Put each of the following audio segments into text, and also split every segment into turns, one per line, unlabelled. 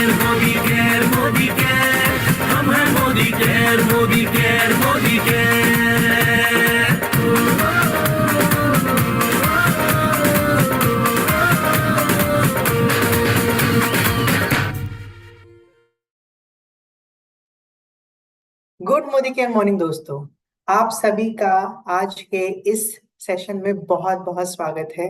Modi care, Modi care, हम हैं Modi care, Modi care, Modi care.
Good Modi care morning दोस्तों। आप सभी का आज के इस सेशन में बहुत बहुत स्वागत है।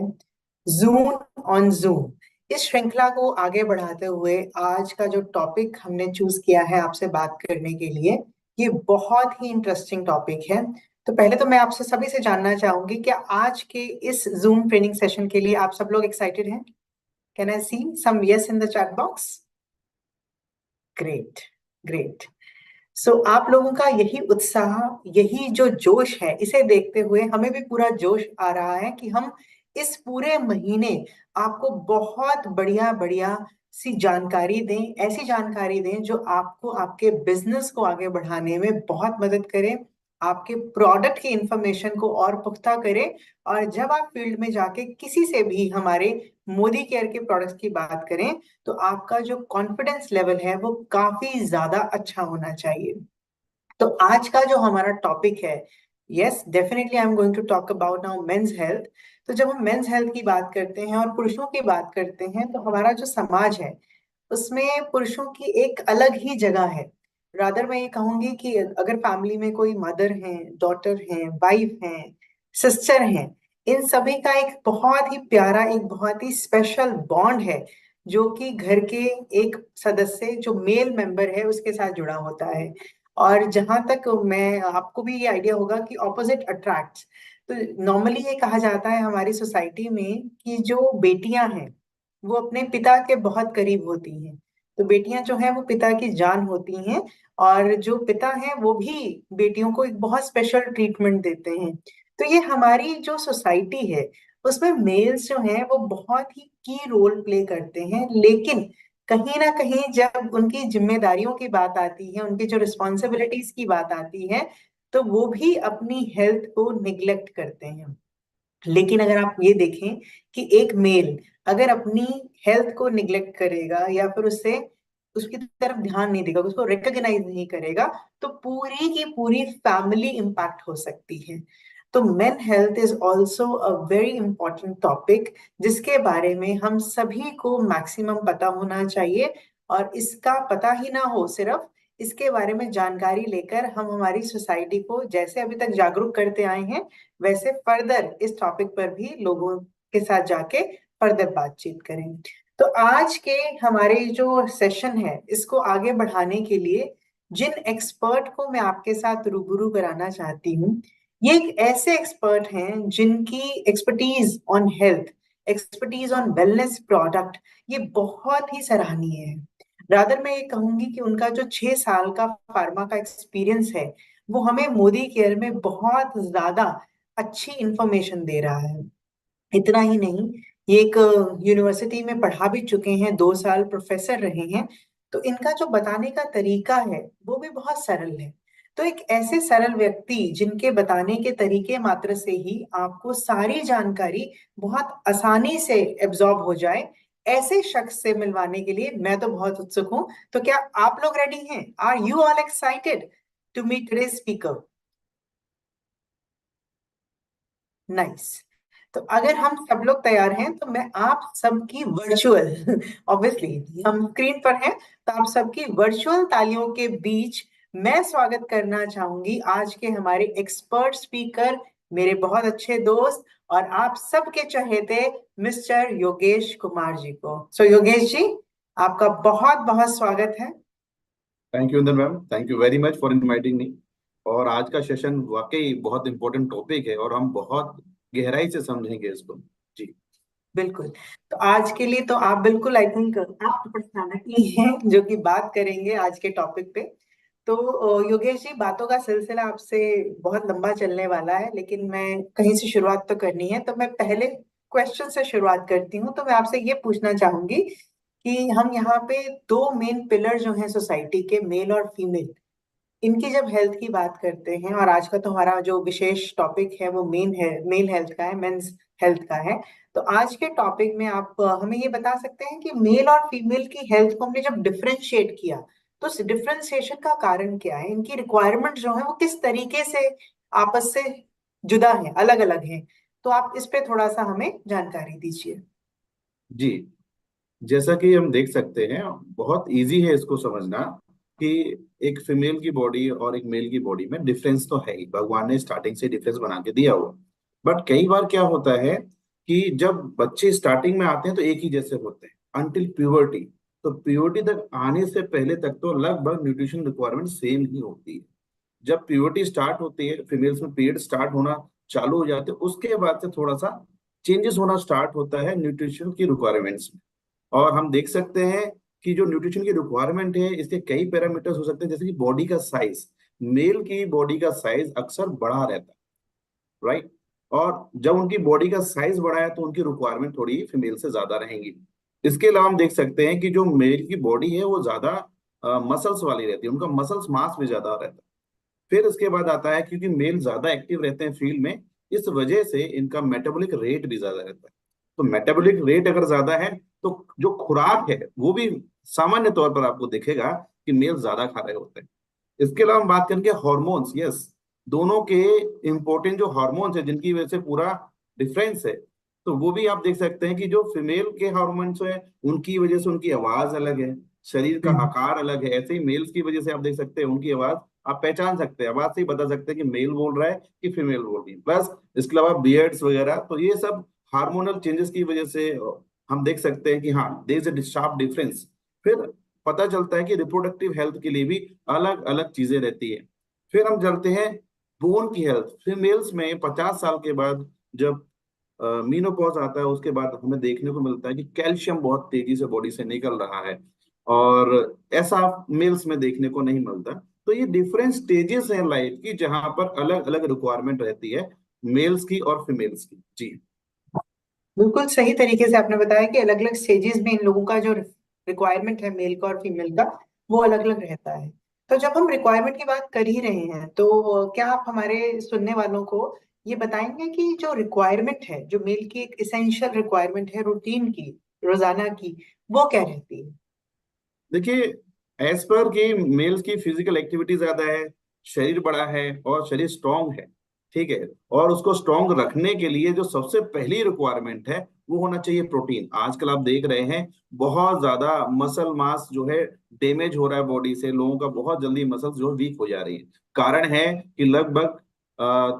जूम ऑन जूम इस श्रृंखला को आगे बढ़ाते हुए आज का जो टॉपिक हमने चूज किया है आपसे बात करने के लिए, ये बहुत ही इंटरेस्टिंग टॉपिक है। तो पहले तो मैं आपसे सभी से जानना चाहूंगी कि आज के इस जूम ट्रेनिंग सेशन के लिए आप सब लोग एक्साइटेड हैं? Can I see some yes in the chat box? Great, great. So आप लोगों का यही उत्साह, यही जो जोश है, इसे देखते हुए हमें भी पूरा जोश आ रहा है कि हम इस पूरे महीने आपको बहुत बढ़िया बढ़िया सी जानकारी दें, ऐसी जानकारी दें जो आपको आपके बिजनेस को आगे बढ़ाने में बहुत मदद करे, आपके प्रोडक्ट की इंफॉर्मेशन को और पुख्ता करे। और जब आप फील्ड में जाके किसी से भी हमारे मोदी केयर के प्रोडक्ट्स की बात करें, तो आपका जो कॉन्फिडेंस लेवल है वो काफी ज्यादा अच्छा होना चाहिए। तो आज का जो हमारा टॉपिक है, yes definitely I am going to talk about now men's health. तो जब हम मेंस हेल्थ की बात करते हैं और पुरुषों की बात करते हैं, तो हमारा जो समाज है उसमें पुरुषों की एक अलग ही जगह है। रादर मैं ये कहूंगी कि अगर फैमिली में कोई मदर है, डॉटर है, वाइफ है, सिस्टर है, इन सभी का एक बहुत ही प्यारा, एक बहुत ही स्पेशल बॉन्ड है जो कि घर के एक सदस्य जो मेल मेंबर है उसके साथ जुड़ा होता है। और जहां तक मैं आपको भी ये आइडिया होगा कि ऑपोजिट अट्रैक्ट्स। तो नॉर्मली ये कहा जाता है हमारी सोसाइटी में कि जो बेटियां हैं वो अपने पिता के बहुत करीब होती हैं। तो बेटियां जो हैं वो पिता की जान होती हैं, और जो पिता हैं वो भी बेटियों को एक बहुत स्पेशल ट्रीटमेंट देते हैं। तो ये हमारी जो सोसाइटी है उसमें मेल्स जो हैं वो बहुत ही की रोल प्ले करते हैं, लेकिन कहीं ना कहीं जब उनकी जिम्मेदारियों की बात आती है, उनकी जो रिस्पॉन्सिबिलिटीज की बात आती है, तो वो भी अपनी हेल्थ को निग्लेक्ट करते हैं। लेकिन अगर आप ये देखें कि एक मेल अगर अपनी हेल्थ को निग्लेक्ट करेगा या फिर उससे उसकी तरफ ध्यान नहीं देगा, उसको रिकॉग्नाइज नहीं करेगा, तो पूरी की पूरी फैमिली इंपैक्ट हो सकती है। तो main health is also a very important topic जिसके बारे में हम सभी को मैक्सिमम पता होना चाहिए। और इसका पता ही ना हो सिर्फ, इसके बारे में जानकारी लेकर हम हमारी सोसाइटी को जैसे अभी तक जागरूक करते आए हैं, वैसे फर्दर इस टॉपिक पर भी लोगों के साथ जाके फर्दर बातचीत करें। तो आज के हमारे जो सेशन है इसको आगे बढ़ाने के लिए जिन एक्सपर्ट को मैं आपके साथ रूबरू कराना चाहती हूँ, ये एक ऐसे एक्सपर्ट हैं जिनकी expertise on health, expertise on wellness product, ये बहुत ही सराहनीय है। रादर मैं ये कहूंगी कि उनका जो 6 साल का फार्मा का एक्सपीरियंस है वो हमें मोदी केयर में बहुत ज्यादा अच्छी इंफॉर्मेशन दे रहा है। इतना ही नहीं, ये एक यूनिवर्सिटी में पढ़ा भी चुके हैं, 2 साल प्रोफेसर रहे हैं। तो इनका जो बताने का तरीका है वो भी बहुत सरल है। तो एक ऐसे सरल व्यक्ति जिनके बताने के तरीके मात्र से ही आपको सारी जानकारी बहुत आसानी से एब्जॉर्ब हो जाए, ऐसे शख्स से मिलवाने के लिए मैं तो बहुत उत्सुक हूं। तो क्या आप लोग रेडी हैं? Are you all excited to meet today's speaker? Nice. तो अगर हम सब लोग तैयार हैं तो मैं आप सबकी वर्चुअल ऑब्वियसली हम स्क्रीन पर हैं, तो आप सबकी वर्चुअल तालियों के बीच मैं स्वागत करना चाहूंगी आज के हमारे एक्सपर्ट स्पीकर, मेरे बहुत अच्छे दोस्त और आप सबके चहेते मिस्टर योगेश कुमार जी को। सो योगेश जी, आपका बहुत बहुत स्वागत है।
Thank you Inder ma'am, thank you very much for inviting me. और आज का सेशन वाकई बहुत इंपॉर्टेंट टॉपिक है और हम बहुत गहराई से समझेंगे इसको। जी।
बिल्कुल। तो आज के लिए तो आप बिल्कुल आई थिंक आप पर्सनालिटी हैं जो कि बात करेंगे आज के टॉपिक पे। तो योगेश जी, बातों का सिलसिला आपसे बहुत लंबा चलने वाला है, लेकिन मैं कहीं से शुरुआत तो करनी है, तो मैं पहले क्वेश्चन से शुरुआत करती हूँ। तो मैं आपसे ये पूछना चाहूंगी कि हम यहाँ पे दो मेन पिलर जो हैं सोसाइटी के, मेल और फीमेल, इनकी जब हेल्थ की बात करते हैं, और आज का तो हमारा जो विशेष टॉपिक है वो मेन है, मेल हेल्थ का है, मेंस हेल्थ का है। तो आज के टॉपिक में आप हमें ये बता सकते हैं कि मेल और फीमेल की हेल्थ को हमने जब डिफरेंशिएट किया तो इस डिफरेंशिएशन का कारण क्या है, इनकी रिक्वायरमेंट जो है वो किस तरीके से आपस से जुदा है, अलग अलग है। तो आप इस पे थोड़ा सा हमें जानकारी दीजिए।
जी, जैसा कि हम देख सकते हैं, बहुत इजी है इसको समझना कि एक फीमेल की बॉडी और एक मेल की बॉडी में डिफरेंस तो है ही, भगवान ने स्टार्टिंग से डिफरेंस बना के दिया हुआ। बट कई बार क्या होता है कि जब बच्चे स्टार्टिंग में आते हैं तो एक ही जैसे होते हैं अंटिल प्यूबर्टी। तो प्यूबर्टी तक आने से पहले तक तो लगभग न्यूट्रिशन रिक्वायरमेंट सेम ही होती है। जब प्यूबर्टी स्टार्ट होती है, फीमेल्स में पीरियड स्टार्ट होना चालू हो जाते हैं, उसके बाद से थोड़ा सा चेंजेस होना स्टार्ट होता है न्यूट्रिशन की रिक्वायरमेंट्स में। और हम देख सकते हैं कि जो न्यूट्रिशन की रिक्वायरमेंट है, इसके कई पैरामीटर्स हो सकते हैं, जैसे कि बॉडी का साइज। मेल की बॉडी का साइज अक्सर बड़ा रहता है, राइट। और जब उनकी बॉडी का साइज बड़ा है तो उनकी रिक्वायरमेंट थोड़ी फीमेल से ज्यादा रहेंगी। इसके अलावा हम देख सकते हैं कि जो मेल की बॉडी है वो ज्यादा मसल्स वाली रहती है, उनका मसल्स मास भी ज्यादा रहता है। फिर इसके बाद आता है, क्योंकि मेल ज्यादा एक्टिव रहते हैं फील्ड में, इस वजह से इनका मेटाबॉलिक रेट भी ज्यादा रहता है। तो मेटाबॉलिक रेट अगर ज्यादा है तो जो खुराक है वो भी सामान्य तौर पर आपको दिखेगा कि मेल ज्यादा खा रहे होते हैं। इसके अलावा हम बात करेंगे हार्मोन्स। यस, दोनों के इंपॉर्टेंट जो हार्मोन्स है जिनकी वजह से पूरा डिफरेंस है, तो वो भी आप देख सकते हैं कि जो फीमेल के हार्मोन्स है उनकी वजह से उनकी आवाज अलग है, शरीर का
हम्म।
आकार अलग है। ऐसे ही मेल्स की वजह से आप देख सकते हैं उनकी आवाज, आप पहचान सकते हैं, आवाज से ही बता सकते हैं कि मेल बोल रहा है कि फीमेल बोल रही है। प्लस इसके अलावा बियर्ड्स वगैरह, तो ये सब हार्मोनल चेंजेस की वजह से हम देख सकते हैं कि हाँ, there is a sharp difference. फिर पता चलता है कि रिप्रोडक्टिव हेल्थ के लिए भी अलग अलग चीजें रहती है। फिर हम चलते हैं बोन की हेल्थ। फीमेल्स में 50 साल के बाद जब मीनोपॉज आता है, उसके बाद हमें देखने को मिलता है कि कैल्शियम बहुत तेजी से बॉडी से निकल रहा है, और ऐसा मेल्स में देखने को नहीं मिलता। तो ये डिफरेंट स्टेजेस हैं लाइफ की, जहां पर अलग अलग रिक्वायरमेंट रहती है मेल्स की और फीमेल्स की। जी।
बिल्कुल सही तरीके से आपने बताया कि अलग अलग स्टेजेस में इन लोगों का जो रिक्वायरमेंट है मेल का और फीमेल का वो अलग अलग रहता है। तो जब हम रिक्वायरमेंट की बात कर ही रहे हैं तो क्या आप हमारे सुनने वालों को ये बताएंगे कि जो रिक्वायरमेंट है, जो मेल की एक इसेंशियल रिक्वायरमेंट है रूटीन की, रोजाना की, वो क्या रहती है?
देखिए, एज पर कि मेल्स की फिजिकल एक्टिविटी ज्यादा है, शरीर बड़ा है और शरीर स्ट्रांग है, ठीक है। और उसको स्ट्रांग रखने के लिए जो सबसे पहली रिक्वायरमेंट है वो होना चाहिए प्रोटीन। आजकल आप देख रहे हैं बहुत ज्यादा मसल मास जो है डैमेज हो रहा है बॉडी से, लोगों का बहुत जल्दी मसल्स जो वीक हो जा रही है। कारण है कि लगभग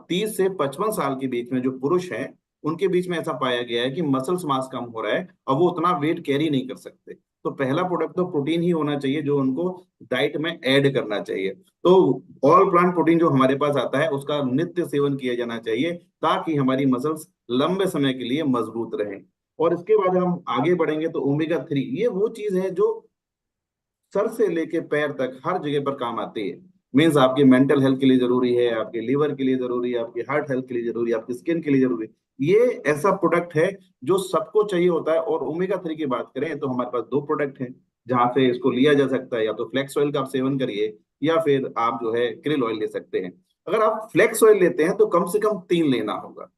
30 से 55 साल के बीच में जो पुरुष हैं उनके बीच में ऐसा पाया गया है कि मसल्स मास कम हो रहा है, अब वो उतना वेट कैरी नहीं कर सकते। तो पहला प्रोडक्ट तो प्रोटीन ही होना चाहिए जो उनको डाइट में ऐड करना चाहिए। तो ऑल प्लांट प्रोटीन जो हमारे पास आता है उसका नित्य सेवन किया जाना चाहिए, ताकि हमारी मसल्स लंबे समय के लिए मजबूत रहें। और इसके बाद हम आगे बढ़ेंगे तो ओमेगा 3, ये वो चीज है जो सर से लेके पैर तक हर जगह पर काम आती है। मीन्स आपकी मेंटल हेल्थ के लिए जरूरी है, आपके लीवर के लिए जरूरी है, आपकी हार्ट हेल्थ के लिए जरूरी है, आपकी स्किन के लिए जरूरी है। ये ऐसा प्रोडक्ट है जो सबको चाहिए होता है। और ओमेगा 3 की बात करें तो हमारे पास दो प्रोडक्ट हैं जहां से इसको लिया जा सकता है। या तो फ्लेक्स ऑयल का आप सेवन करिए, या फिर आप जो है क्रिल ऑयल ले सकते हैं। अगर आप फ्लेक्स ऑयल लेते हैं तो कम से कम 3 लेना होगा,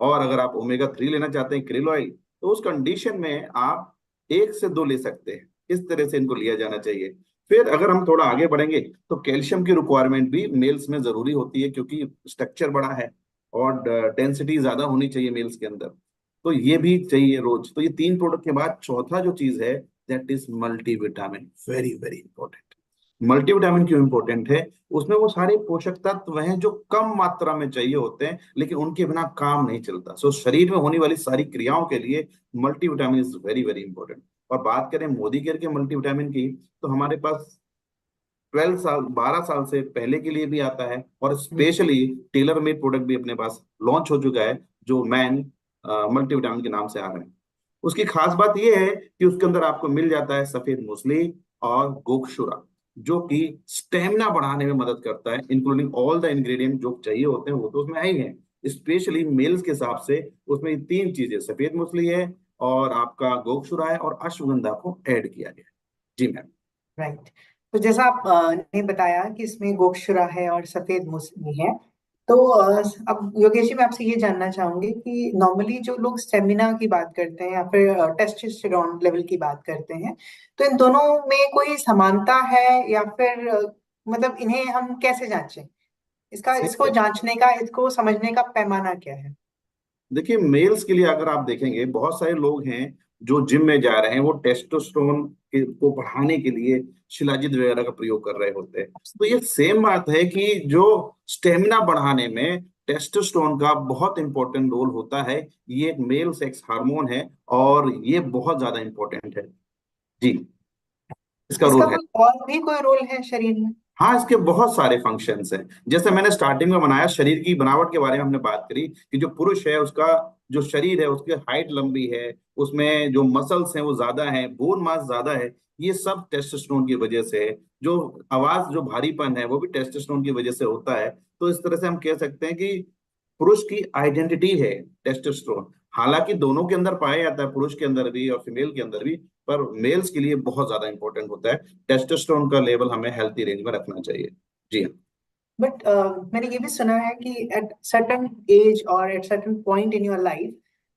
और अगर आप ओमेगा 3 लेना चाहते हैं क्रिल ऑयल, तो उस कंडीशन में आप 1 से 2 ले सकते हैं। इस तरह से इनको लिया जाना चाहिए। फिर अगर हम थोड़ा आगे बढ़ेंगे तो कैल्शियम की रिक्वायरमेंट भी मेल्स में जरूरी होती है, क्योंकि स्ट्रक्चर बड़ा है और डेंसिटी ज्यादा होनी चाहिए मेल्स के अंदर, तो ये भी चाहिए रोज। तो ये 3 प्रोडक्ट के बाद चौथा जो चीज है, that is multivitamin. Very very important. Multivitamin क्यों इंपॉर्टेंट है? उसमें वो सारे पोषक तत्व हैं जो कम मात्रा में चाहिए होते हैं, लेकिन उनके बिना काम नहीं चलता। सो शरीर में होने वाली सारी क्रियाओं के लिए multivitamin is very very important. और बात करें मोदी केयर के मल्टीविटामिन की, तो हमारे पास 12 साल 12 साल से पहले के लिए भी आता है, और स्पेशली टेलर मेड प्रोडक्ट भी अपने पास लॉन्च हो चुका है जो मैन मल्टीविटामिन के नाम से आ रहा है। उसकी खास बात यह है कि उसके अंदर आपको मिल जाता है सफेद मूसली और गोक्षुरा, जो कि स्टेमिना बढ़ाने में मदद करता है। इंक्लूडिंग ऑल द इंग्रेडिएंट जो चाहिए होते हैं वो तो उसमें आए ही हैं। स्पेशली मेल्स के हिसाब से उसमें ये 3 चीजें, सफेद मूसली है और आपका गोक्षुरा है और अश्वगंधा को ऐड किया गया है। जी मैम।
राइट। तो जैसा आप ने बताया कि इसमें गोक्षुरा है और सफेद मूसली है, तो अब योगेश जी मैं आपसे ये जानना चाहूंगी कि नॉर्मली जो लोग स्टेमिना की बात करते हैं या फिर टेस्टोस्टेरोन लेवल की बात करते हैं, तो इन दोनों में कोई समानता है या फिर मतलब इन्हें हम कैसे जांचें? इसका
सही
इसको
है।
जांचने का, इसको समझने का पैमाना क्या है?
देखिए, मेल्स के लिए अगर आप देखेंगे, बहुत सारे लोग हैं जो जिम में जा रहे हैं, वो टेस्टोस्टेरोन को बढ़ाने के लिए शिलाजीत वगैरह का प्रयोग कर रहे होते हैं। तो ये सेम बात है कि जो स्टेमिना बढ़ाने में टेस्टोस्टेरोन का बहुत इंपॉर्टेंट रोल होता है। ये एक मेल सेक्स हार्मोन है और ये बहुत ज्यादा इंपॉर्टेंट है। जी, इसका
इसका
रोल है।
कोई और भी कोई रोल है शरीर में?
हाँ, इसके बहुत सारे फंक्शंस हैं। जैसे मैंने स्टार्टिंग में बनाया, शरीर की बनावट के बारे में हमने बात करी कि जो पुरुष है उसका जो शरीर है उसकी हाइट लंबी है, उसमें जो मसल्स हैं वो ज्यादा है, बोन मास ज्यादा है। ये सब टेस्टोस्टेरोन की वजह से है। जो आवाज, जो भारीपन है, वो भी टेस्टोस्टेरोन की वजह से होता है। तो इस तरह से हम कह सकते हैं कि पुरुष की आइडेंटिटी है टेस्टोस्टेरोन। हालांकि दोनों के अंदर पाया जाता है, पुरुष के अंदर भी और फीमेल के अंदर भी, पर मेल्स के लिए बहुत ज्यादा इंपॉर्टेंट होता है। टेस्टोस्टेरोन का लेवल हमें हेल्थी रेंज में रखना चाहिए। जी हाँ।
बट मैंने ये भी सुना है कि एट सर्टेन एज और at certain point in your life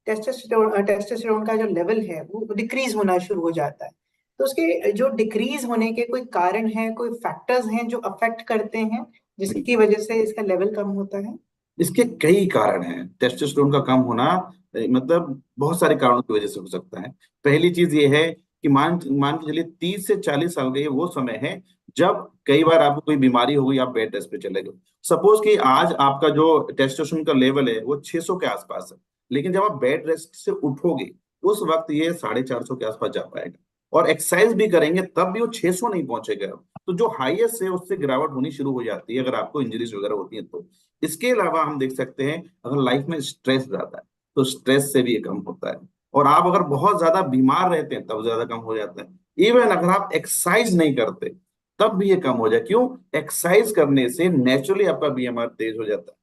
testosterone का जो लेवल है वो डिक्रीज होना शुरू हो जाता है। तो उसके जो डिक्रीज होने के कोई कारण है, कोई फैक्टर्स हैं जो अफेक्ट करते हैं जिसकी वजह से इसका लेवल कम होता है?
इसके कई कारण हैं। टेस्टोस्टेरोन का कम होना मतलब बहुत सारे कारणों की वजह से हो सकता है। पहली चीज ये है कि मान मान के चलिए 30 से 40 साल का ये वो समय है जब कई बार आपको कोई बीमारी हो गई, आप बेड रेस्ट पे चले गए। सपोज कि आज आपका जो टेस्टोस्टेरोन का लेवल है वो 600 के आसपास है, लेकिन जब आप बेड रेस्ट से उठोगे उस वक्त ये 450 के आसपास जा पाएगा। और एक्सरसाइज भी करेंगे तब भी वो 600 नहीं पहुंचेगा। तो जो हाईएस्ट है उससे गिरावट होनी शुरू हो जाती है अगर आपको इंजरीज वगैरह होती है तो। इसके अलावा हम देख सकते हैं, अगर लाइफ में स्ट्रेस ज्यादा है तो स्ट्रेस से भी ये कम होता है। और आप अगर बहुत ज्यादा बीमार रहते हैं तब ज्यादा कम हो जाता है। इवन अगर आप एक्सरसाइज नहीं करते तब भी ये कम हो जाए। क्यों? एक्सरसाइज करने से नेचुरली आपका बीएमआर तेज हो जाता है।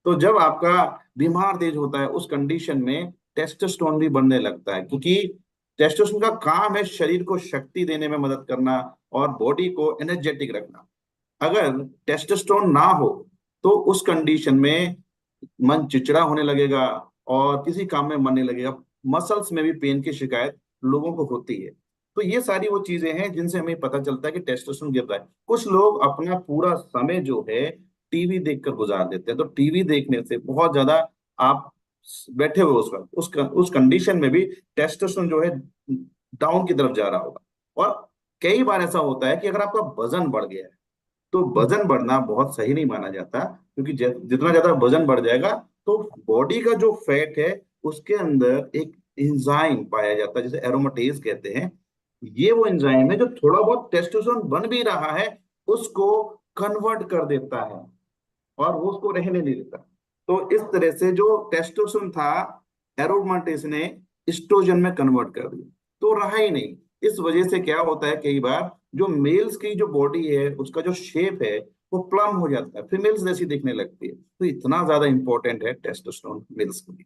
तो जब आपका बीमार तेज होता है उस कंडीशन में टेस्टोस्टेरोन भी बढ़ने लगता है, क्योंकि टेस्टोस्टेरोन का काम है शरीर को शक्ति देने में मदद करना और बॉडी को एनर्जेटिक रखना। अगर टेस्टोस्टेरोन ना हो तो उस कंडीशन में मन चिड़चिड़ा होने लगेगा और किसी काम में मन नहीं लगेगा। मसल्स में भी पेन की शिकायत लोगों को होती है। तो ये सारी वो चीजें हैं जिनसे हमें पता चलता है कि टेस्टोस्टेरोन गिर रहा है। कुछ लोग अपना पूरा समय जो है टीवी देखकर गुजार देते हैं। तो टीवी देखने से बहुत ज्यादा आप बैठे हुए उस वक्त उस कंडीशन में भी टेस्टोस्टेरोन जो है डाउन की तरफ जा रहा होगा। और कई बार ऐसा होता है कि अगर आपका वजन बढ़ गया है तो वजन बढ़ना बहुत सही नहीं माना जाता, क्योंकि जितना ज्यादा वजन बढ़ जाएगा तो बॉडी का जो फैट है उसके अंदर एक एंजाइम पाया जाता है जिसे एरोमेटेज कहते हैं। ये वो एंजाइम है जो थोड़ा बहुत टेस्टोस्टेरोन बन भी रहा है उसको कन्वर्ट कर देता है और वो उसको रहने नहीं देता। तो इस तरह से जो टेस्टोस्टेरोन था, एरोमेटेज ने एस्ट्रोजन में कन्वर्ट कर दिया, तो रहा ही नहीं। इस वजह से क्या होता है, कई बार जो मेल्स की जो बॉडी है उसका जो शेप है वो प्लम हो जाता है, फीमेल्स जैसी दिखने लगती है। तो इतना ज्यादा इंपॉर्टेंट है टेस्टोस्टेरोन मेल्स के लिए।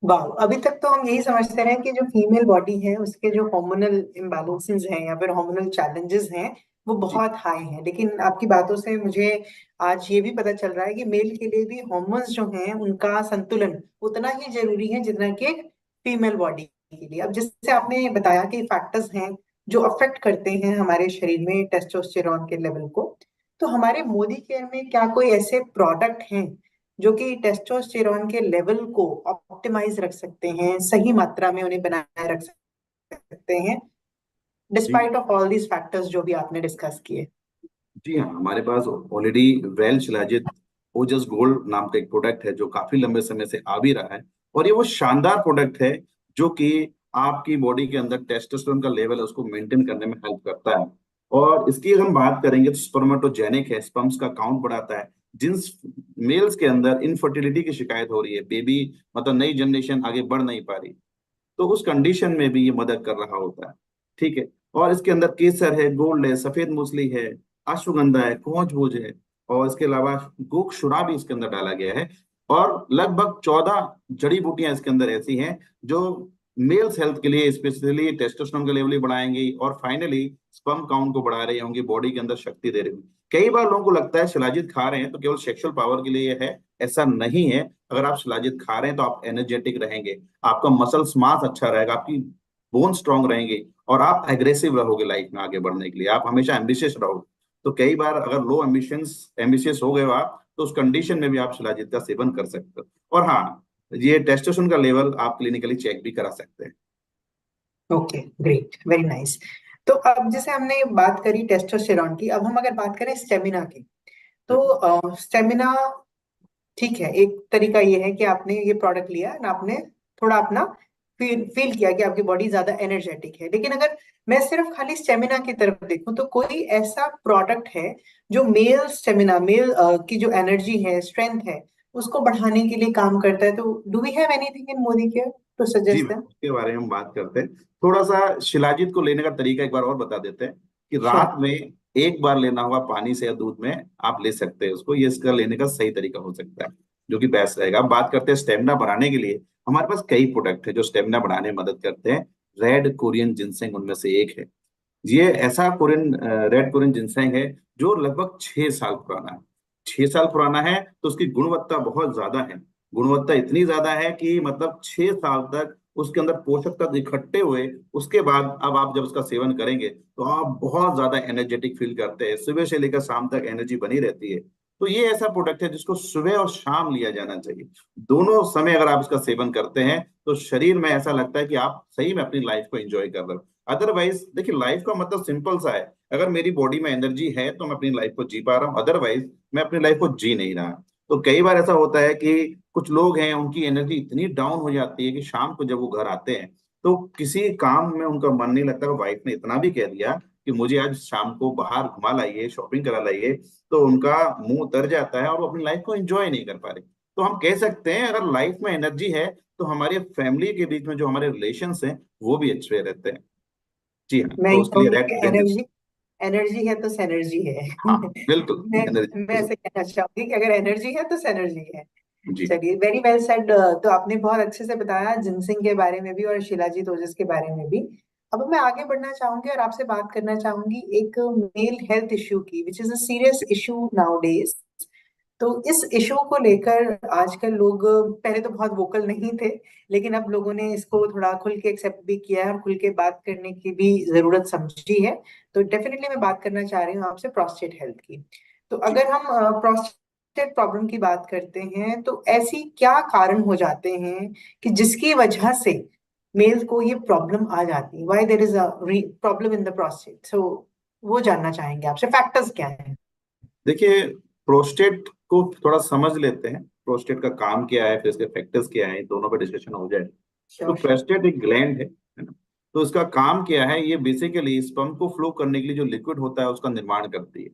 वाह, अभी तक तो हम यही समझते रहे कि जो फीमेल बॉडी है उसके जो हार्मोनल इम्बैलेंसेस हैं या फिर हार्मोनल चैलेंजेस हैं वो
जी
बहुत हाई हैं, लेकिन आपकी बातों से मुझे आज ये भी पता चल रहा है कि मेल के लिए भी हार्मोन्स जो हैं उनका संतुलन उतना ही जरूरी है जितना कि एक फीमेल बॉडी के लिए। अब जैसे आपने बताया कि फैक्टर्स हैं जो अफेक्ट करते हैं हमारे शरीर में टेस्टोस्टेरॉन के लेवल को, तो हमारे मोदी केयर में क्या कोई ऐसे प्रोडक्ट हैं जो कि टेस्टोस्टेरॉन के लेवल को ऑप्टिमाइज रख सकते हैं, सही मात्रा में उन्हें बनाए रख सकते हैं,
जी
despite of all these factors जो भी आपने डिस्कस किए?
जी हाँ, हमारे पास already well Shilajit Ojas Gold नाम का एक प्रोडक्ट है जो काफी लंबे समय से आ भी रहा है। और ये वो शानदार प्रोडक्ट है जो कि आपकी बॉडी के अंदर टेस्टोस्टेरोन का लेवल है उसको मेंटेन करने में हेल्प करता है। और इसकी अगर हम बात करेंगे तो स्पर्मेटोजेनिक है, स्पर्म्स का काउंट बढ़ाता है। जिन मेल्स के अंदर इनफर्टिलिटी की शिकायत हो रही है, बेबी मतलब नई जनरेशन आगे बढ़ नहीं पा रही, तो उस कंडीशन में भी ये मदद कर रहा होता है। ठीक है। और इसके अंदर केसर है, गोल्ड है, सफेद मूसली है, अश्वगंधा है, कोंच भोज है, और इसके अलावा गोक्षुरा भी इसके अंदर डाला गया है। और लगभग 14 जड़ी बूटियां इसके अंदर ऐसी हैं जो मेल्स हेल्थ के लिए स्पेशली टेस्टोस्टेरोन का लेवल ही बढ़ाएंगे और फाइनली स्पर्म काउंट को बढ़ा रही होंगी, बॉडी के अंदर शक्ति दे रही होंगी। कई बार लोगों को लगता है शिलाजीत खा रहे हैं तो केवल सेक्सुअल पावर के लिए है, ऐसा नहीं है। अगर आप शिलाजीत खा रहे हैं तो आप एनर्जेटिक रहेंगे, आपका मसल्स मास अच्छा रहेगा, आपकी बोन स्ट्रांग रहेंगे और आप एग्रेसिव रहोगे लाइफ में आगे बढ़ने के लिए, आप हमेशा एम्बिशियस रहोगे। तो कई बार अगर लो एम्बिशियस हो गए हो आप, तो उस कंडीशन में भी आप शिलाजीत का सेवन कर सकते हो। और हाँ, ये टेस्टोस्टेरोन का लेवल आप क्लिनिकली चेक भी करा सकते हैं।
Okay, great, very nice. तो अब जैसे हमने बात करी टेस्टोस्टेरॉन की, अब हम अगर बात करें स्टेमिना की, तो स्टेमिना ठीक है, एक तरीका ये है कि आपने ये प्रोडक्ट लिया और आपने थोड़ा अपना फील किया कि आपकी बॉडी ज्यादा एनर्जेटिक है। लेकिन अगर मैं सिर्फ खाली स्टेमिना की तरफ देखूं तो कोई ऐसा प्रोडक्ट है जो मेल स्टेमिना, मेल की जो एनर्जी है, स्ट्रेंथ है, उसको बढ़ाने के लिए काम करता है? तो do we have anything in Modi care to
जी
सजेस्ट
मैम,
देम?
उसके बारे में हम बात करते हैं। थोड़ा सा शिलाजीत को लेने का तरीका एक बार और बता देते हैं कि
श्योर।
रात में एक बार लेना होगा, पानी से या दूध में आप ले सकते हैं उसको, ये इसका लेने का सही तरीका हो सकता है जो कि बेस्ट रहेगा। अब बात करते हैं स्टेमिना बढ़ाने के लिए, हमारे पास कई प्रोडक्ट है जो स्टेमिना बढ़ाने में मदद करते हैं। रेड कोरियन जिनसेंग उनमें से एक है। ये ऐसा कोरियन रेड कोरियन जिनसेंग है जो लगभग 6 साल पुराना है। 6 साल पुराना है तो उसकी गुणवत्ता बहुत ज्यादा है। गुणवत्ता इतनी ज्यादा है कि मतलब 6 साल तक उसके अंदर पोषक तत्व इकट्ठे हुए, उसके बाद अब आप जब उसका सेवन करेंगे तो आप बहुत ज्यादा एनर्जेटिक फील करते हैं, सुबह से लेकर शाम तक एनर्जी बनी रहती है। तो ये ऐसा प्रोडक्ट है जिसको सुबह और शाम लिया जाना चाहिए। दोनों समय अगर आप इसका सेवन करते हैं तो शरीर में ऐसा लगता है कि आप सही में अपनी लाइफ को एंजॉय कर रहे हो। अदरवाइज देखिए, लाइफ का मतलब सिंपल सा है, अगर मेरी बॉडी में एनर्जी है तो मैं अपनी लाइफ को जी पा रहा हूँ, अदरवाइज मैं अपनी लाइफ को जी नहीं रहा। तो कई बार ऐसा होता है कि कुछ लोग हैं उनकी एनर्जी इतनी डाउन हो जाती है कि शाम को जब वो घर आते हैं तो किसी काम में उनका मन नहीं लगता। वाइफ ने इतना भी कह दिया कि मुझे आज शाम को बाहर घुमा लाइए, शॉपिंग करा लाइए, तो उनका मुंह उतर जाता है और वो अपनी लाइफ को एंजॉय नहीं कर पा रहे। तो हम कह सकते हैं अगर लाइफ में एनर्जी है तो हमारे फैमिली के बीच में जो हमारे रिलेशंस हैं वो भी अच्छे रहते हैं। जी हाँ,
मैं
तो
ये
उसके लिए
कहूंगी
रेड
कि
रेंजर्स।
एनर्जी, एनर्जी है तो सैनर्जी है।
हाँ बिल्कुल,
मैं
एनर्जी।
ऐसे कहना चाहूंगी कि अगर एनर्जी है तो सैनर्जी है।
जी।
चलिए, वेरी वेल सेड। तो आपने बहुत अच्छे से बताया जिनसिंग के बारे में भी और शिलाजीत ओजस के बारे में भी। अब मैं आगे बढ़ना चाहूंगी और आपसे बात करना चाहूंगी एक मेल हेल्थ इश्यू की, which is a serious issue now days. तो इस इशू को लेकर आजकल लोग, पहले तो बहुत वोकल नहीं थे, लेकिन अब लोगों ने इसको थोड़ा खुल के एक्सेप्ट भी किया है और खुल के बात करने की भी जरूरत समझी है। तो डेफिनेटली मैं बात करना चाह रही हूँ आपसे प्रोस्टेट हेल्थ की। तो
जी
अगर हम प्रोस्टेट प्रॉब्लम की बात करते हैं तो ऐसी क्या कारण हो जाते हैं कि जिसकी वजह से मेल को ये प्रॉब्लम आ जाती है? Why there is a problem in the prostate? So वो जानना चाहेंगे आपसे, फैक्टर्स क्या हैं?
देखिए, प्रोस्टेट को थोड़ा समझ लेते हैं, प्रोस्टेट का काम क्या है, फिर इसके फैक्टर्स क्या है, दोनों पर डिस्कशन हो जाए। तो
श्योर।
प्रोस्टेट एक ग्लैंड है ना। तो इसका काम क्या है, ये बेसिकली स्पर्म को फ्लो करने के लिए जो लिक्विड होता है उसका निर्माण करती है।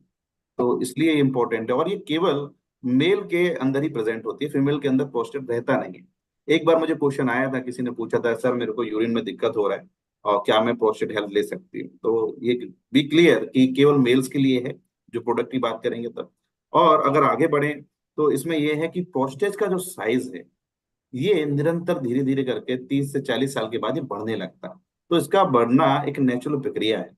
तो इसलिए ये इंपॉर्टेंट है और ये केवल मेल के अंदर ही प्रेजेंट होती है, फीमेल के अंदर प्रोस्टेट रहता नहीं है। एक बार मुझे क्वेश्चन आया था, किसी ने पूछा था सर मेरे को यूरिन में दिक्कत हो रहा है और क्या मैं प्रोस्टेट हेल्प ले सकती हूँ। तो ये बी क्लियर कि केवल मेल्स के लिए है, जो प्रोडक्ट की बात करेंगे तब। और अगर आगे बढ़े तो इसमें यह है कि प्रोस्टेट का जो साइज है ये निरंतर धीरे धीरे करके 30 से 40 साल के बाद ये बढ़ने लगता है। तो इसका बढ़ना एक नेचुरल प्रक्रिया है।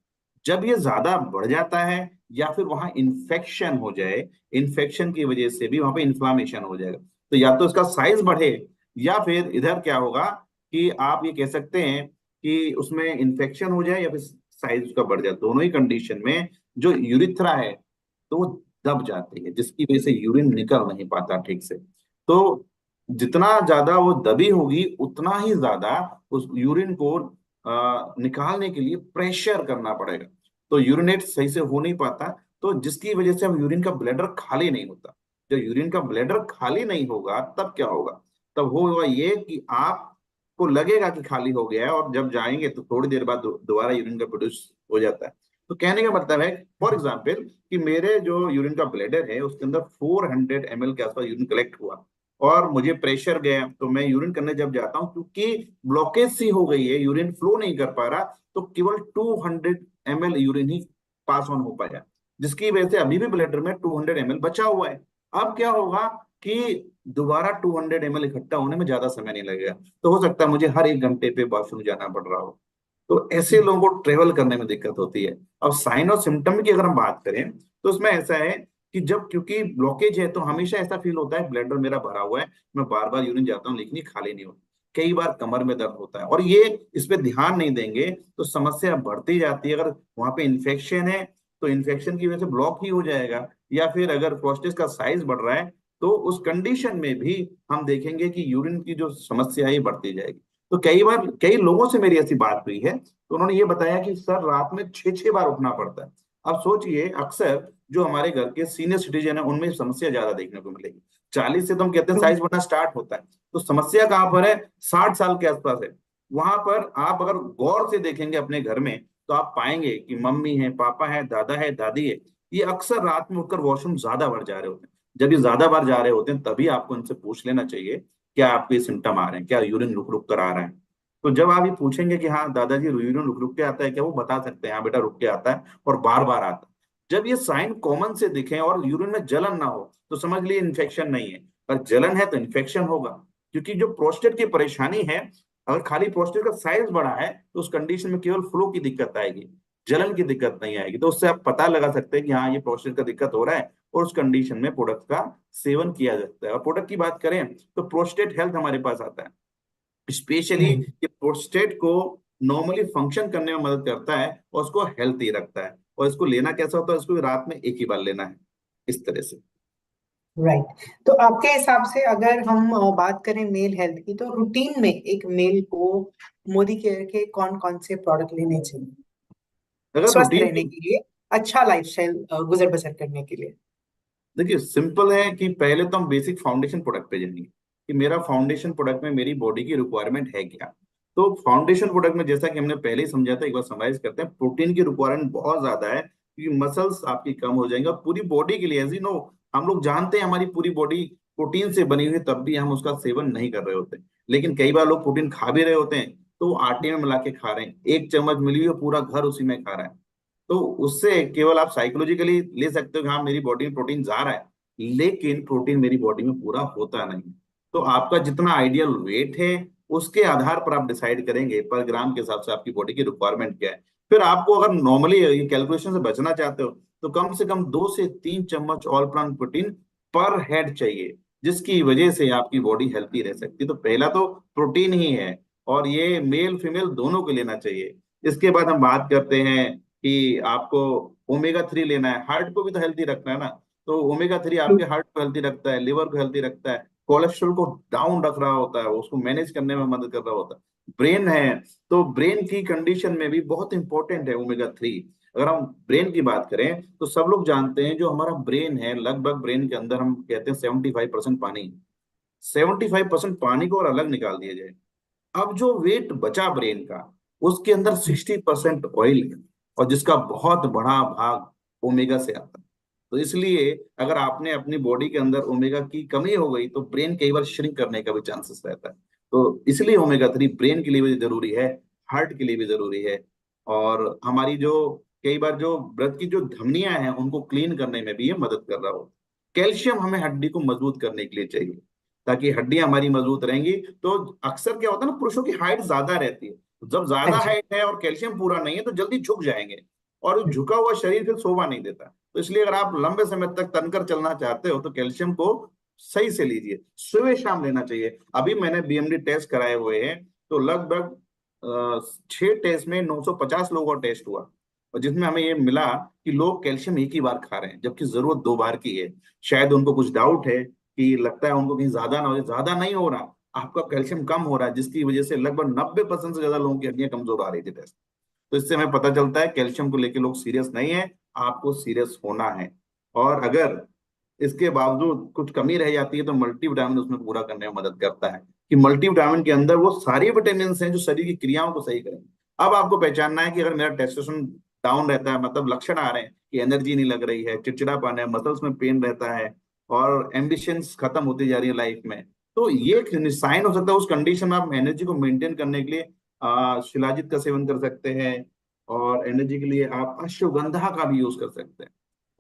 जब ये ज्यादा बढ़ जाता है या फिर वहां इन्फेक्शन हो जाए, इन्फेक्शन की वजह से भी वहां पे इन्फ्लामेशन हो जाएगा। तो या तो इसका साइज बढ़े या फिर इधर क्या होगा कि आप ये कह सकते हैं कि उसमें इन्फेक्शन हो जाए या फिर साइज उसका बढ़ जाए। दोनों ही कंडीशन में जो यूरिथ्रा है तो वो दब जाती है, जिसकी वजह से यूरिन निकल नहीं पाता ठीक से। तो जितना ज्यादा वो दबी होगी उतना ही ज्यादा उस यूरिन को निकालने के लिए प्रेशर करना पड़ेगा। तो यूरिनेट सही से हो नहीं पाता, तो जिसकी वजह से हम यूरिन का ब्लैडर खाली नहीं होता। जब यूरिन का ब्लैडर खाली नहीं होगा तब क्या होगा, तब होगा ये कि आपको लगेगा कि खाली हो गया है और जब जाएंगे तो थोड़ी देर बाद दोबारा यूरिन का प्रोड्यूस हो जाता है। तो कहने का मतलब है, फॉर एग्जाम्पल, कि मेरे जो यूरिन का ब्लैडर है उसके अंदर 400 ml के आसपास यूरिन कलेक्ट हुआ और मुझे प्रेशर गया, तो मैं यूरिन करने जब जाता हूँ क्योंकि ब्लॉकेज सी हो गई है, यूरिन फ्लो नहीं कर पा रहा, तो केवल 200 ml urine he pass on हो पाया, जिसकी वजह से अभी भी ब्लैडर में 200 ml बचा हुआ है। अब क्या होगा, कि दोबारा 200 ml इकट्ठा होने में ज्यादा समय नहीं लगेगा। तो हो सकता है मुझे हर 1 घंटे पे वॉशरूम जाना पड़ रहा हो, तो ऐसे लोगों को ट्रेवल करने में दिक्कत होती है। अब साइन और सिम्टम की अगर हम बात करें तो उसमें ऐसा है कि जब क्योंकि ब्लॉकेज है तो हमेशा ऐसा फील होता है ब्लैडर मेरा भरा हुआ है, मैं बार बार यूरिन जाता हूँ लेकिन ये खाली नहीं होता। कई बार कमर में दर्द होता है, और ये इस पे ध्यान नहीं देंगे तो समस्या बढ़ती जाती है। अगर वहां पे इन्फेक्शन है तो इन्फेक्शन की वजह से ब्लॉक ही हो जाएगा, या फिर अगर प्रोस्टेट का साइज बढ़ रहा है तो उस कंडीशन में भी हम देखेंगे कि यूरिन की जो समस्या है ये बढ़ती जाएगी। तो कई बार कई लोगों से मेरी ऐसी बात हुई है तो उन्होंने ये बताया कि सर रात में 6-6 बार उठना पड़ता है। अब सोचिए, अक्सर जो हमारे घर के सीनियर सिटीजन है उनमें समस्या ज्यादा देखने को मिलेगी। 40 से तो हम कहते हैं साइज बढ़ना स्टार्ट होता है, तो समस्या कहाँ पर है? 60 साल के आसपास है। वहां पर आप अगर गौर से देखेंगे अपने घर में तो आप पाएंगे कि मम्मी है, पापा है, दादा है, दादी है, ये अक्सर रात में उठकर वॉशरूम ज्यादा बार जा रहे होते हैं। जब ये ज्यादा बार जा रहे होते हैं तभी आपको इनसे पूछ लेना चाहिए क्या आपको ये सिम्टम आ रहे हैं, क्या यूरिन रुक रुक कर आ रहा है। तो जब आप ये पूछेंगे कि हाँ दादाजी यूरिन रुक रुक के आता है क्या, वो बता सकते हैं हाँ बेटा रुक के आता है और बार बार आता है। जब ये साइन कॉमन से दिखे और यूरिन में जलन ना हो तो समझ लिए इन्फेक्शन नहीं है, और जलन है तो इन्फेक्शन होगा। क्योंकि जो प्रोस्टेट की परेशानी है, अगर खाली प्रोस्टेट का साइज बड़ा है तो उस कंडीशन में केवल फ्लो की दिक्कत आएगी, जलन की दिक्कत नहीं आएगी। तो उससे आप पता लगा सकते हैं कि हाँ ये प्रोस्टेट का दिक्कत हो रहा है, और उस कंडीशन में प्रोडक्ट का सेवन किया जा सकता है। और प्रोडक्ट की बात करें तो प्रोस्टेट हेल्थ हमारे पास आता है, स्पेशली
हम्म।
ये प्रोस्टेट को नॉर्मली फंक्शन करने में मदद करता है और उसको हेल्थी रखता है। और इसको लेना कैसा होता है? इसको रात में एक ही बार लेना है, इस तरह से।
राइट। तो आपके हिसाब से अगर हम बात करें मेल हेल्थ की, तो रूटीन में एक मेल को मोदी केयर के कौन कौन से प्रोडक्ट लेने चाहिए
अगर
स्वस्थ
रूटीन
रहने
की,
के लिए, अच्छा लाइफस्टाइल गुजर बसर करने के लिए?
देखिए सिंपल है कि पहले तो हम बेसिक फाउंडेशन प्रोडक्ट पे जाएंगे कि मेरा फाउंडेशन प्रोडक्ट में मेरी बॉडी की रिक्वायरमेंट है क्या। तो फाउंडेशन प्रोडक्ट में जैसा कि हमने पहले ही समझा था, एक बार समराइज करते हैं। प्रोटीन की रिक्वायरमेंट बहुत ज्यादा है क्योंकि मसल्स आपकी कम हो जाएंगे, और पूरी बॉडी के लिए एज यू नो हम लोग जानते हैं हमारी पूरी बॉडी प्रोटीन से बनी हुई है, तब भी हम उसका सेवन नहीं कर रहे होते। लेकिन कई बार लोग प्रोटीन खा भी रहे होते हैं तो वो आटे में मिला के खा रहे हैं, एक चम्मच मिली हुई है, पूरा घर उसी में खा रहा है। तो उससे केवल आप साइकोलॉजिकली ले सकते हो कि हाँ मेरी बॉडी में प्रोटीन जा रहा है, लेकिन प्रोटीन मेरी बॉडी में पूरा होता नहीं। तो आपका जितना आइडियल वेट है उसके आधार पर आप डिसाइड करेंगे पर ग्राम के हिसाब से आपकी बॉडी की रिक्वायरमेंट क्या है। फिर आपको अगर नॉर्मली ये कैलकुलेशन से बचना चाहते हो तो कम से कम 2 से 3 चम्मच ऑल प्लांट प्रोटीन पर हेड चाहिए, जिसकी वजह से आपकी बॉडी हेल्थी रह सकती है। तो पहला तो प्रोटीन ही है, और ये मेल फीमेल दोनों को लेना चाहिए। इसके बाद हम बात करते हैं कि आपको ओमेगा 3 लेना है, हार्ट को भी तो हेल्थी रखना है ना। तो ओमेगा 3 आपके हार्ट को हेल्थी रखता है, लिवर को हेल्थी रखता है, कोलेस्ट्रॉल को डाउन रख रहा होता है, उसको मैनेज करने में मदद कर रहा होता है। ब्रेन है तो ब्रेन की कंडीशन में भी बहुत इंपॉर्टेंट है ओमेगा 3। अगर हम ब्रेन की बात करें तो सब लोग जानते हैं जो हमारा ब्रेन है, लगभग ब्रेन के अंदर हम कहते हैं 75% पानी। 75% पानी को और अलग निकाल दिया जाए, अब जो वेट बचा ब्रेन का उसके अंदर 60% ऑयल है, और जिसका बहुत बड़ा भाग ओमेगा से आता है। तो इसलिए अगर आपने अपनी बॉडी के अंदर ओमेगा की कमी हो गई तो ब्रेन कई बार श्रिंक करने का भी चांसेस रहता है। तो इसलिए ओमेगा 3 ब्रेन के लिए भी जरूरी है, हार्ट के लिए भी जरूरी है। और हमारी जो कई बार जो ब्लड की जो धमनियां हैं उनको क्लीन करने में भी ये मदद कर रहा हो। कैल्शियम हमें हड्डी को मजबूत करने के लिए चाहिए, ताकि हड्डियां हमारी मजबूत रहेंगी। तो अक्सर क्या होता है ना, पुरुषों की हाइट ज्यादा रहती है, तो जब
हाँ
ज्यादा
जी।
हाइट है और कैल्शियम पूरा नहीं है तो जल्दी झुक जाएंगे, और झुका हुआ शरीर फिर शोभा नहीं देता। तो इसलिए अगर आप लंबे समय तक तनकर चलना चाहते हो तो कैल्शियम को सही से लीजिए, सुबह शाम लेना चाहिए। अभी मैंने बीएमडी टेस्ट कराए हुए हैं तो लगभग 6 टेस्ट में 950 लोगों का टेस्ट हुआ, और जिसमें हमें ये मिला कि लोग कैल्शियम एक ही बार खा रहे हैं जबकि जरूरत 2 बार की है। शायद उनको कुछ डाउट है कि लगता है उनको कहीं ज्यादा ना हो जाए, ज्यादा नहीं हो रहा, आपका कैल्शियम कम हो रहा है, जिसकी वजह से लगभग 90% से ज्यादा लोगों की हड्डियां कमजोर आ रही थी टेस्ट। तो इससे हमें पता चलता है कैल्शियम को लेके लोग सीरियस नहीं है, आपको सीरियस होना है। और अगर इसके बावजूद कुछ कमी रह जाती है तो मल्टीविटामिन उसमें पूरा करने में मदद करता है, कि मल्टीविटामिन के अंदर वो सारी विटामिन हैं जो शरीर की क्रियाओं को सही करेंगे। अब आपको पहचानना है कि अगर मेरा टेस्टोस्टेरोन डाउन रहता है, मतलब लक्षण आ रहे हैं कि एनर्जी नहीं लग रही है, चिड़चिड़ापन है, मसल्स में पेन रहता है, और एम्बिशंस खत्म होती जा रही है लाइफ में, तो ये एक साइन हो सकता है। उस कंडीशन में आप एनर्जी को मेंटेन करने के लिए शिलाजीत का सेवन कर सकते हैं, और एनर्जी के लिए आप अश्वगंधा का भी यूज कर सकते हैं।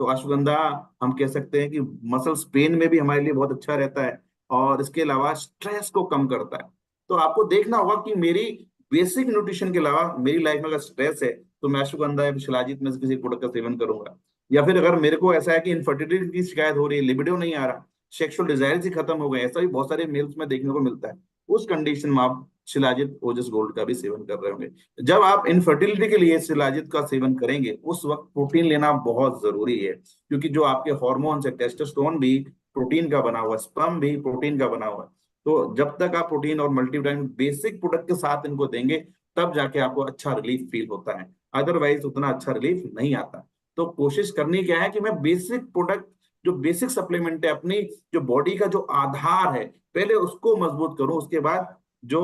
तो अश्वगंधा हम कह सकते हैं कि मसल्स पेन में भी हमारे लिए बहुत अच्छा रहता है, और इसके अलावा स्ट्रेस को कम करता है। तो आपको देखना होगा कि मेरी बेसिक न्यूट्रिशन के अलावा मेरी लाइफ में अगर स्ट्रेस है तो मैं अश्वगंधा या शिलाजीत में से किसी प्रोडक्ट का सेवन करूंगा। या फिर अगर मेरे को ऐसा है कि इनफर्टिलिटी की शिकायत हो रही है, लिबिडो नहीं आ रहा, सेक्सुअल डिजायर ही खत्म हो गए, ऐसा भी बहुत सारे मेल्स में देखने को मिलता है, उस कंडीशन में आप शिलाजित ओजस गोल्ड का भी सेवन कर रहे होंगे। जब आप इनफर्टिलिटी के लिए शिलाजित का सेवन करेंगे उस वक्त प्रोटीन लेना बहुत जरूरी है, क्योंकि जो आपके हॉर्मोन्स है, टेस्टोस्टेरोन भी प्रोटीन का बना हुआ है, स्पर्म भी प्रोटीन का बना हुआ है। तो जब तक आप प्रोटीन और मल्टीविटामिन बेसिक प्रोडक्ट के साथ इनको देंगे तब जाके आपको अच्छा रिलीफ फील होता है, अदरवाइज उतना अच्छा रिलीफ नहीं आता। तो कोशिश करनी क्या है कि मैं बेसिक प्रोडक्ट, जो बेसिक सप्लीमेंट है, अपनी जो बॉडी का जो आधार है, पहले उसको मजबूत करूं, उसके बाद जो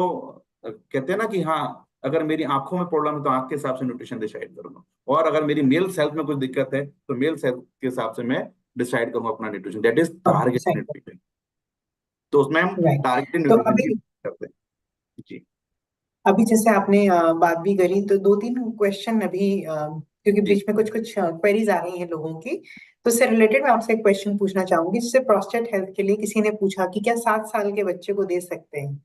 कहते हैं ना कि हाँ, अगर मेरी आंखों में प्रॉब्लम है तो आंख के हिसाब से न्यूट्रिशन डिसाइड करूंगा, और अगर मेरी मेल हेल्थ में कुछ दिक्कत है तो मेल हेल्थ के हिसाब से मैं डिसाइड करूंगा अपना न्यूट्रिशन, दैट इज टारगेट
सही।
न्यूट्रिशन। तो उसमें हम
राइट।
टारगेटेड
तो
न्यूट्रिशन की
अभी
बात करते हैं। जी।
अभी जैसे आपने बात भी करी, तो दो तीन क्वेश्चन अभी क्योंकि
जी।
बीच में कुछ कुछ क्वेरीज आ रही हैं लोगों की, तो उससे रिलेटेड मैं आपसे एक क्वेश्चन पूछना चाहूंगी। जैसे प्रोस्टेट हेल्थ के लिए किसी ने पूछा कि क्या 7 साल के बच्चे को दे सकते हैं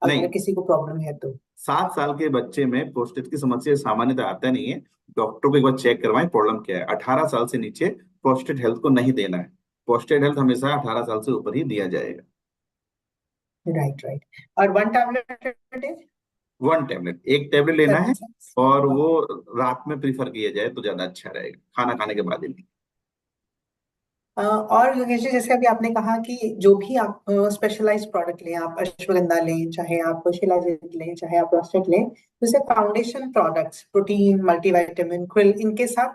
अगर
नहीं,
किसी को प्रॉब्लम है तो?
7 साल के बच्चे में प्रोस्टेट की समस्या सामान्यतः आता नहीं है। डॉक्टर को एक बार चेक करवाएं प्रॉब्लम क्या है। 18 साल से नीचे प्रोस्टेट हेल्थ को नहीं देना है। प्रोस्टेट हेल्थ हमेशा 18 साल से ऊपर ही दिया जाएगा।
Right, right. और 1 टैबलेट?
1 टैबलेट, एक टैबलेट लेना है,
7 साल।
और वो रात में प्रीफर किया जाए तो ज्यादा अच्छा रहेगा, खाना खाने के बाद ही।
और योगेश जी, जैसे अभी आपने कहा कि जो भी आप स्पेशलाइज्ड प्रोडक्ट लें, आप अश्वगंधा लें, चाहे आप शिलाजीत लें, चाहे आप प्रोस्टेट लें, तो जैसे foundation products, protein, multivitamin, krill, इनके साथ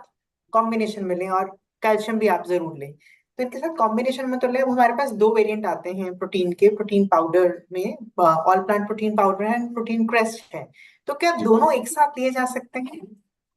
कॉम्बिनेशन में लें, और कैल्शियम भी आप जरूर लें। तो इनके साथ कॉम्बिनेशन में तो लें। अब हमारे पास दो वेरिएंट आते हैं प्रोटीन के, प्रोटीन पाउडर में ऑल प्लांट प्रोटीन पाउडर है, प्रोटीन क्रेस्ट है। तो क्या
जी।
दोनों एक साथ लिए जा सकते हैं?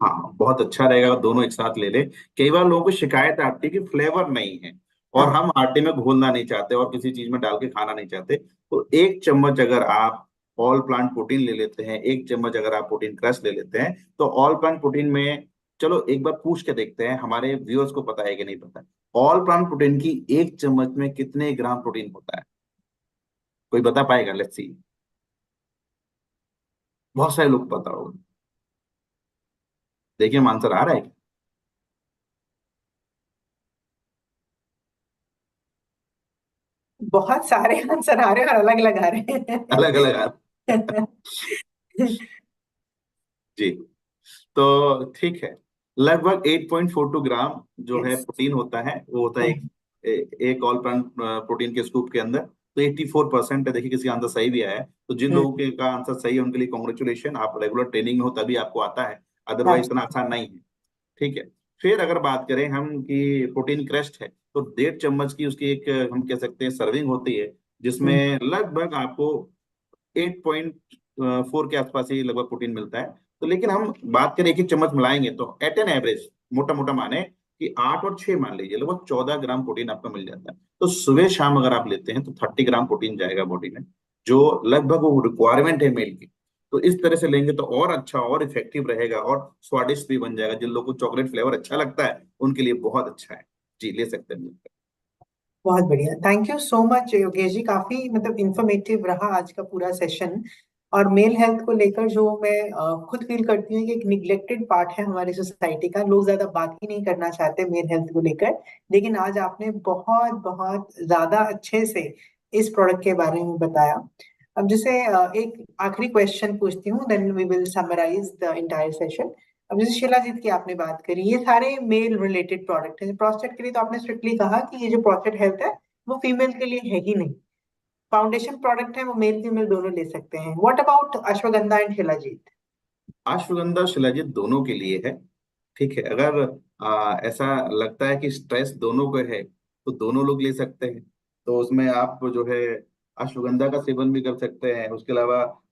हाँ, बहुत अच्छा रहेगा अगर दोनों एक साथ ले ले। कई बार लोगों को शिकायत आती है कि फ्लेवर नहीं है, और
हाँ।
हम आटे में घोलना नहीं चाहते और किसी चीज में डाल के खाना नहीं चाहते, तो 1 चम्मच अगर आप ऑल प्लांट प्रोटीन ले लेते हैं, 1 चम्मच अगर आप प्रोटीन क्रश ले लेते हैं, तो ऑल प्लांट प्रोटीन में, चलो एक बार पूछ के देखते हैं, हमारे व्यूअर्स को पता है कि नहीं पता, ऑल प्लांट प्रोटीन की 1 चम्मच में कितने ग्राम प्रोटीन होता है? कोई बता पाएगा? Let's see. बहुत सारे लोग पता होगा। देखिए, आंसर आ रहा है।
बहुत सारे आंसर आ रहे हैं और अलग अलग आ रहे
अलग अलग आ
हैं।
जी। तो ठीक है, लगभग 8.42 ग्राम जो है
यस।
प्रोटीन होता है, वो होता है एक ऑल प्लांट प्रोटीन के स्कूप के अंदर। तो 84% है। देखिए, किसी का आंसर सही भी आया है, तो जिन लोगों के का आंसर सही है उनके लिए कॉन्ग्रेचुलेशन, आप रेगुलर ट्रेनिंग में हो तभी आपको आता है, अदरवाइज इतना आसान नहीं है। ठीक है। फिर अगर बात करें हम कि प्रोटीन क्रस्ट है, तो 1.5 चम्मच की उसकी एक हम कह सकते हैं सर्विंग होती है, जिसमें लगभग आपको 8.4 के आसपास ही लगभग प्रोटीन मिलता है। तो लेकिन हम बात करें एक एक चम्मच मिलाएंगे तो एट एन एवरेज, मोटा मोटा माने कि 8 और 6 मान लीजिए, लगभग 14 ग्राम प्रोटीन आपको मिल जाता है। तो सुबह शाम अगर आप लेते हैं तो 30 ग्राम प्रोटीन जाएगा बॉडी में, जो लगभग वो रिक्वायरमेंट है मेल की। तो इस तरह से लेंगे तो और अच्छा और इफेक्टिव रहेगा, और स्वादिष्ट भी बन जाएगा। जिन लोगों को चॉकलेट फ्लेवर अच्छा लगता है उनके लिए बहुत अच्छा है। जी, ले सकते हैं मिलकर।
बहुत बढ़िया, thank you so much Yogesh ji. काफी मतलब इंफॉर्मेटिव रहा आज का पूरा सेशन। और मेल हेल्थ को लेकर जो मैं खुद फील करती हूँ कि एक निग्लेक्टेड पार्ट है हमारी सोसाइटी का, लोग ज्यादा बात ही नहीं करना चाहते मेल हेल्थ को लेकर। लेकिन आज आपने बहुत बहुत ज्यादा अच्छे से इस प्रोडक्ट के बारे में बताया। अब जैसे एक आखिरी क्वेश्चन पूछती हूँ, then we will summarise the entire session. अब जैसे शिलाजीत की आपने बात करी, ये सारे मेल रिलेटेड प्रोडक्ट है। प्रोस्टेट के लिए तो आपने स्ट्रिक्टली कहा कि ये जो प्रोस्टेट हेल्थ है वो फीमेल के लिए है ही नहीं। फाउंडेशन प्रोडक्ट है वो मेल फीमेल दोनों ले सकते हैं। What about ashwagandha and shilajit?
Ashwagandha shilajit दोनों के लिए है। ठीक है। अगर ऐसा लगता है कि स्ट्रेस दोनों को है तो दोनों लोग ले सकते हैं। तो उसमें आप जो है अश्वगंधा का सेवन भी कर सकते हैं, उसके अलावा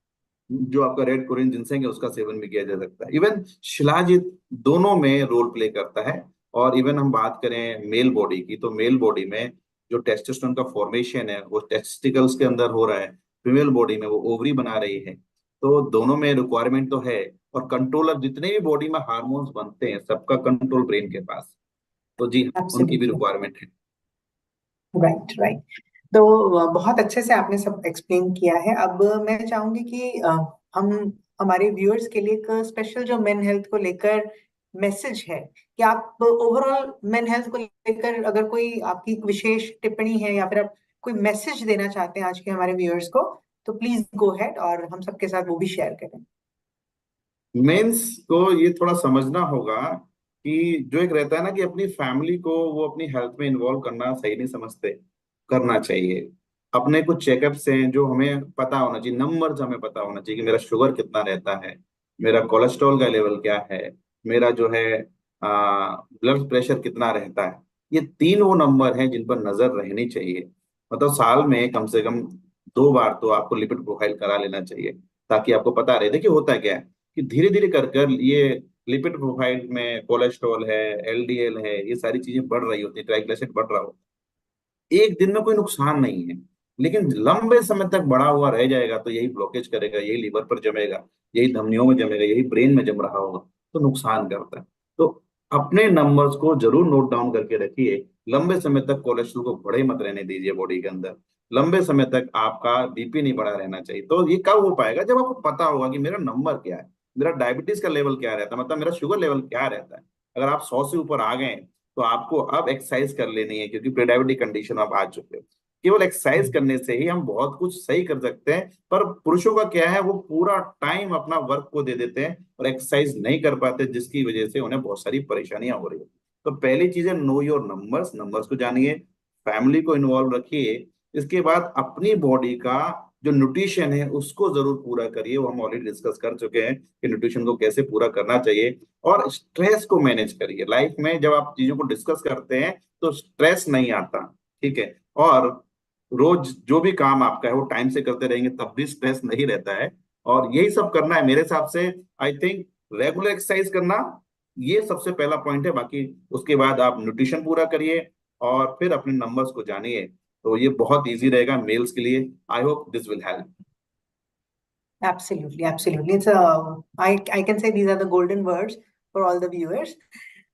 जो आपका रेड कोरियन जिनसेंग है उसका सेवन भी किया जा सकता है। इवन शिलाजित दोनों में रोल प्ले करता है। और इवन हम बात करें मेल बॉडी की, तो मेल बॉडी में जो टेस्टोस्टेरोन का फॉर्मेशन है वो टेस्टिकल्स के अंदर हो रहा है, फीमेल बॉडी में वो ओवरी बना रही है। तो दोनों में रिक्वायरमेंट तो है। और कंट्रोलर जितने भी बॉडी में हार्मोन्स बनते हैं सबका कंट्रोल ब्रेन के पास। तो जी हाँ, उनकी भी
एब्सोल्युटली।
रिक्वायरमेंट है।
Right, right. तो बहुत अच्छे से आपने सब एक्सप्लेन किया है। अब मैं चाहूंगी कि हम हमारे व्यूअर्स के लिए एक स्पेशल जो मेन हेल्थ को लेकर मैसेज है, कि आप ओवरऑल मेन हेल्थ को लेकर अगर कोई आपकी विशेष टिप्पणी है या फिर आप कोई मैसेज देना चाहते हैं आज के हमारे व्यूअर्स को, तो प्लीज गो हेड और हम सबके साथ वो भी शेयर करें।
मेंस को ये थोड़ा समझना होगा कि जो एक रहता है ना कि अपनी फैमिली को वो अपनी हेल्थ में इन्वॉल्व करना सही नहीं समझते, करना चाहिए। अपने कुछ चेकअप्स हैं जो हमें पता होना चाहिए, नंबर्स हमें पता होना चाहिए कि मेरा शुगर कितना रहता है, मेरा कोलेस्ट्रॉल का लेवल क्या है, मेरा जो है ब्लड प्रेशर कितना रहता है। ये तीन वो नंबर हैं जिन पर नजर रहनी चाहिए। मतलब साल में कम से कम 2 बार तो आपको लिपिड प्रोफाइल करा लेना चाहिए, ताकि आपको पता रहे। देखिए होता क्या है कि धीरे धीरे कर कर ये लिपिड प्रोफाइल में कोलेस्ट्रॉल है, एलडीएल है, ये सारी चीजें बढ़ रही होती है, ट्राइग्लिसराइड बढ़ रहा हो। एक दिन में कोई नुकसान नहीं है, लेकिन लंबे समय तक बढ़ा हुआ रह जाएगा तो यही ब्लॉकेज करेगा, यही लीवर पर जमेगा, यही धमनियों में जमेगा, यही ब्रेन में जम रहा होगा, तो नुकसान करता है। तो अपने नंबर्स को जरूर नोट डाउन करके रखिए। लंबे समय तक कोलेस्ट्रॉल को बढ़े मत रहने दीजिए बॉडी के अंदर। लंबे समय तक आपका बीपी नहीं बढ़ा रहना चाहिए। तो ये कब हो पाएगा? जब आपको पता होगा कि मेरा नंबर क्या है, मेरा डायबिटीज का लेवल क्या रहता है, मतलब मेरा शुगर लेवल क्या रहता है। अगर आप 100 से ऊपर आ गए तो आपको अब एक्सरसाइज कर लेनी है, क्योंकि प्री डायबिटिक कंडीशन में आप आ चुके हो। केवल एक्सरसाइज करने से ही हम बहुत कुछ सही कर सकते हैं। पर पुरुषों का क्या है, वो पूरा टाइम अपना वर्क को दे देते हैं और एक्सरसाइज नहीं कर पाते, जिसकी वजह से उन्हें बहुत सारी परेशानियां हो रही है। तो पहली चीज है, नो योर नंबर्स, नंबर्स को जानिए, फैमिली को इन्वॉल्व रखिए। इसके बाद अपनी बॉडी का जो न्यूट्रिशन है उसको जरूर पूरा करिए। वो हम ऑलरेडी डिस्कस कर चुके हैं कि न्यूट्रिशन को कैसे पूरा करना चाहिए। और स्ट्रेस को मैनेज करिए। लाइफ में जब आप चीजों को डिस्कस करते हैं तो स्ट्रेस नहीं आता, ठीक है। और रोज जो भी काम आपका है वो टाइम से करते रहेंगे तब भी स्ट्रेस नहीं रहता है। और यही सब करना है मेरे हिसाब से। आई थिंक रेगुलर एक्सरसाइज करना ये सबसे पहला पॉइंट है। बाकी उसके बाद आप न्यूट्रिशन पूरा करिए और फिर अपने नंबर्स को जानिए, तो ये बहुत इजी रहेगा मेल्स के लिए। I hope this will help.
Absolutely, absolutely. I can say these are the golden words for all the viewers.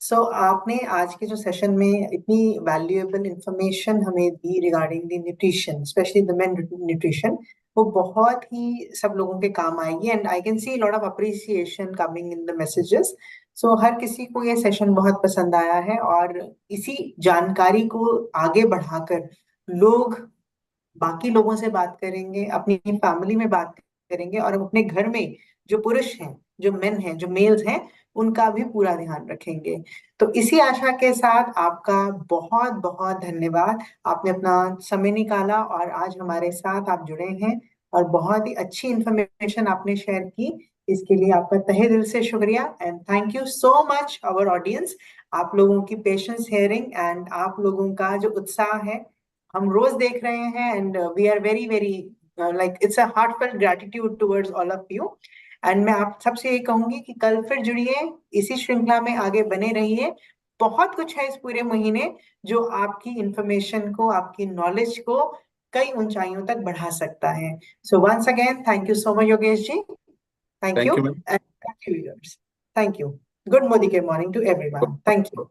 So आपने आज के जो सेशन में इतनी वैल्यूएबल इंफॉर्मेशन हमें दी regarding the nutrition, specially the main nutrition, वो बहुत ही सब लोगों के काम आएगी। And I can see lot of appreciation coming in the messages. So हर किसी को ये सेशन बहुत पसंद आया है, और इसी जानकारी को आगे बढ़ाकर लोग बाकी लोगों से बात करेंगे, अपनी फैमिली में बात करेंगे, और अपने घर में जो पुरुष हैं, जो मेन हैं, जो मेल्स हैं, उनका भी पूरा ध्यान रखेंगे। तो इसी आशा के साथ आपका बहुत बहुत धन्यवाद। आपने अपना समय निकाला और आज हमारे साथ आप जुड़े हैं, और बहुत ही अच्छी इंफॉर्मेशन आपने शेयर की। इसके लिए आपका तहे दिल से शुक्रिया, and thank you so much our audience. आप लोगों की पेशेंस हेयरिंग एंड आप लोगों का जो उत्साह है हम रोज देख रहे हैं, and we are very very like it's a heartfelt gratitude towards all of you. And मैं आप सबसे ये कहूंगी कि कल फिर जुड़िए, इसी श्रृंखला में आगे बने रहिए। बहुत कुछ है इस पूरे महीने जो आपकी इंफॉर्मेशन को, आपकी नॉलेज को कई ऊंचाइयों तक बढ़ा सकता है। So once again thank you so much Yogesh ji. Thank you
thank you ma'am.
And thank you. Thank you. Good Modike morning to everyone. Thank you.